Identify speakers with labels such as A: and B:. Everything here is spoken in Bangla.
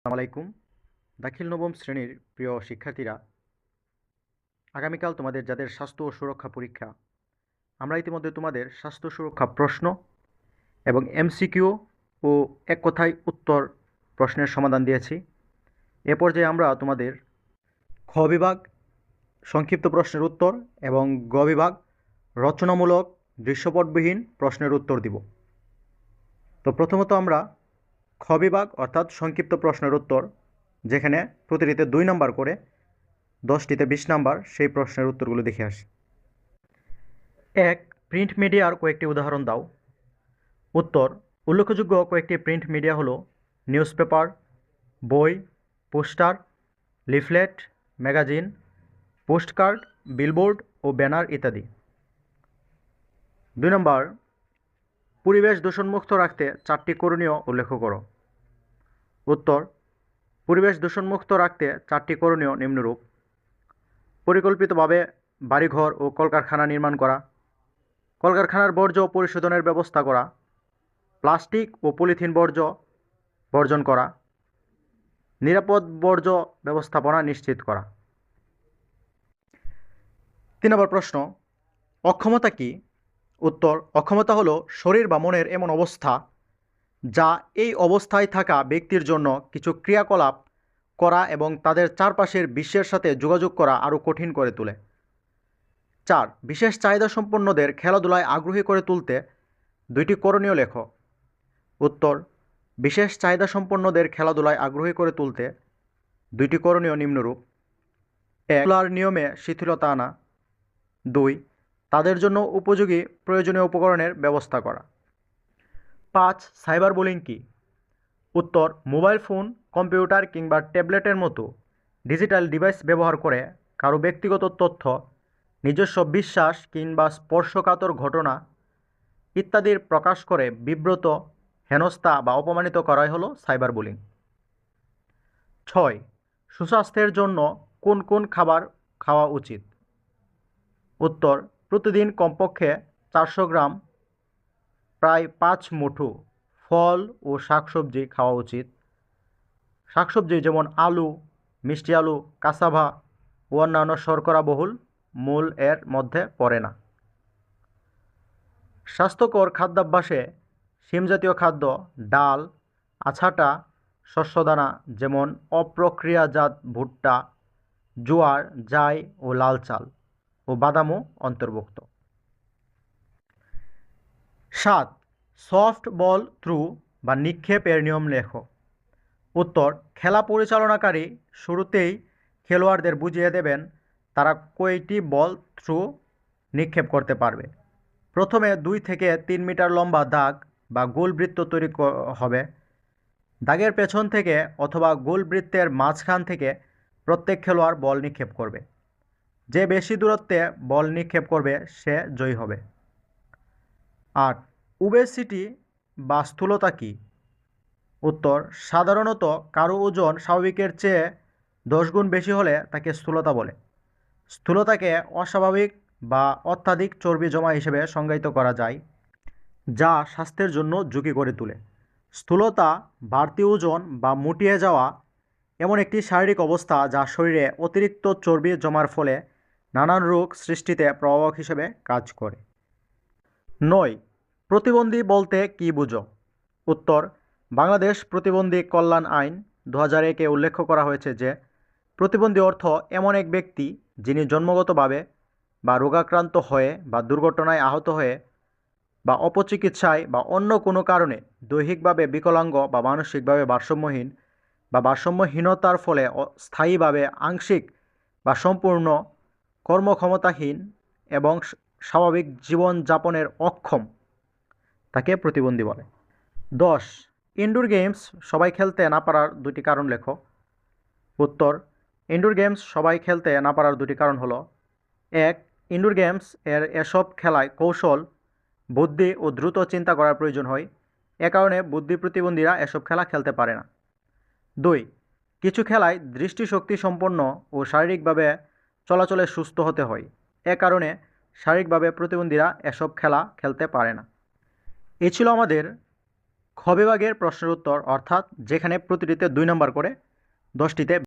A: আসসালামু আলাইকুম। দাখিল নবম শ্রেণীর প্রিয় শিক্ষার্থীরা, আগামীকাল তোমাদের যাদের স্বাস্থ্য ও সুরক্ষা পরীক্ষা, আমরা ইতিমধ্যে তোমাদের স্বাস্থ্য সুরক্ষা প্রশ্ন এবং এমসিকিউ ও এক কথায় উত্তর প্রশ্নের সমাধান দিয়েছি। এ পর্যায়ে আমরা তোমাদের খ বিভাগ সংক্ষিপ্ত প্রশ্নের উত্তর এবং গ বিভাগ রচনামূলক দৃশ্যপটবিহীন প্রশ্নের উত্তর দিব। তো প্রথমত আমরা খ বিভাগ অর্থাৎ সংক্ষিপ্ত প্রশ্নের উত্তর, যেখানে প্রতিটিতে 2 নাম্বার করে, 10টিতে 20 নাম্বার, সেই প্রশ্নের উত্তরগুলো দেখে আসি। 1. প্রিন্ট মিডিয়ার কয়েকটি উদাহরণ দাও। উত্তর: উল্লেখযোগ্য কয়েকটি প্রিন্ট মিডিয়া হলো নিউজ পেপার, বই, poster, leaflet, magazine, postcard, billboard ও ব্যানার ইত্যাদি। 2 নম্বর, পরিবেশ দূষণমুক্ত রাখতে 4টি করণীয় উল্লেখ করো। উত্তর: পরিবেশ দূষণমুক্ত রাখতে 4টি করণীয় নিম্নরূপ: পরিকল্পিতভাবে বাড়িঘর ও কলকারখানা নির্মাণ করা, কলকারখানার বর্জ্য পরিশোধনের ব্যবস্থা করা, প্লাস্টিক ও পলিথিন বর্জন করা, নিরাপদ বর্জ্য ব্যবস্থাপনা নিশ্চিত করা। 3 নম্বর প্রশ্ন, অক্ষমতা কি? উত্তর: অক্ষমতা হলো শরীর বা মনের এমন অবস্থা যা এই অবস্থায় থাকা ব্যক্তির জন্য কিছু ক্রিয়াকলাপ করা এবং তাদের চারপাশের বিশ্বের সাথে যোগাযোগ করা আরও কঠিন করে তোলে। 4. বিশেষ চাহিদা সম্পন্নদের খেলাধুলায় আগ্রহী করে তুলতে 2টি করণীয় লেখো। উত্তর: বিশেষ চাহিদা সম্পন্নদের খেলাধুলায় আগ্রহী করে তুলতে 2টি করণীয় নিম্নরূপ: 1. খেলার নিয়মে শিথিলতা আনা, 2. তাদের জন্য উপযোগী প্রয়োজনীয় উপকরণের ব্যবস্থা করা। 5. সাইবার বুলিং কি? উত্তর: মোবাইল ফোন, কম্পিউটার কিংবা ট্যাবলেটের মতো ডিজিটাল ডিভাইস ব্যবহার করে কারো ব্যক্তিগত তথ্য, নিজস্ব বিশ্বাস কিংবা স্পর্শকাতর ঘটনা ইত্যাদির প্রকাশ করে বিব্রত, হেনস্থা বা অপমানিত করাই হলো সাইবার বুলিং। 6. সুস্বাস্থ্যের জন্য কোন কোন খাবার খাওয়া উচিত? উত্তর: প্রতিদিন কমপক্ষে 400 গ্রাম প্রায় 5 মুঠো ফল ও শাকসবজি খাওয়া উচিত। শাকসবজি যেমন আলু, মিষ্টি আলু, কাসাভা ও অন্যান্য শর্করাবহুল মূল এর মধ্যে পড়ে না। স্বাস্থ্যকর খাদ্যাভ্যাসে শিমজাতীয় খাদ্য, ডাল, আছাটা, শস্যদানা যেমন অপ্রক্রিয়াজাত ভুট্টা, জোয়ার, জাই ও লাল চাল ও বাদামও অন্তর্ভুক্ত। 7. সফট বল থ্রু বা নিক্ষেপ এর নিয়ম লেখো। উত্তর: খেলা পরিচালনাকারী শুরুতেই খেলোয়াড়দের বুঝিয়ে দেবেন তারা কয়টি বল থ্রু নিক্ষেপ করতে পারবে। প্রথমে 2 থেকে 3 মিটার লম্বা দাগ বা গোল বৃত্ত তৈরি হবে। দাগের পেছন থেকে অথবা গোল বৃত্তের মাঝখান থেকে প্রত্যেক খেলোয়াড় বল নিক্ষেপ করবে। যে বেশি দূরত্বে বল নিক্ষেপ করবে সে জয়ী হবে। 8. ওবেসিটি বা স্থূলতা কি? উত্তর: সাধারণত কারো ওজন স্বাভাবিকের চেয়ে 10 গুণ বেশি হলে তাকে স্থূলতা বলে। স্থূলতাকে অস্বাভাবিক বা অত্যাধিক চর্বি জমা হিসেবে সংজ্ঞায়িত করা যায়, যা স্বাস্থ্যের জন্য ঝুঁকি করে তোলে। স্থূলতা বাড়তি ওজন বা মুটিয়ে যাওয়া এমন একটি শারীরিক অবস্থা যা শরীরে অতিরিক্ত চর্বি জমার ফলে নানান রোগ সৃষ্টিতে প্রভাবক হিসেবে কাজ করে। 9. প্রতিবন্ধী বলতে কী বুঝো? উত্তর: বাংলাদেশ প্রতিবন্ধী কল্যাণ আইন 2001-এ উল্লেখ করা হয়েছে যে প্রতিবন্ধী অর্থ এমন এক ব্যক্তি যিনি জন্মগতভাবে বা রোগাক্রান্ত হয়ে বা দুর্ঘটনায় আহত হয়ে বা অপচিকিৎসায় বা অন্য কোনো কারণে দৈহিকভাবে বিকলাঙ্গ বা মানসিকভাবে ভারসাম্যহীন বা ভারসাম্যহীনতার ফলে স্থায়ীভাবে আংশিক বা সম্পূর্ণ কর্মক্ষমতাহীন এবং স্বাভাবিক জীবনযাপনের অক্ষম, তাকে প্রতিবন্ধী বলে। 10. ইনডোর গেমস সবাই খেলতে না পারার 2টি কারণ লেখো। উত্তর: ইনডোর গেমস সবাই খেলতে না পারার 2টি কারণ হলো: 1. ইনডোর গেমস এর এসব খেলায় কৌশল, বুদ্ধি ও দ্রুত চিন্তা করার প্রয়োজন হয়। এ কারণে বুদ্ধি প্রতিবন্ধীরা এসব খেলা খেলতে পারে না। 2. কিছু খেলায় দৃষ্টিশক্তি সম্পন্ন ও শারীরিকভাবে চলাচলে সুস্থ হতে হয়। এ কারণে শারীরিকভাবে প্রতিবন্ধীরা এসব খেলা খেলতে পারে না। এই ছিল আমাদের খ বিভাগের প্রশ্নের উত্তর, অর্থাৎ যেখানে প্রতিটিতে 2 নম্বর করে, 10টিতে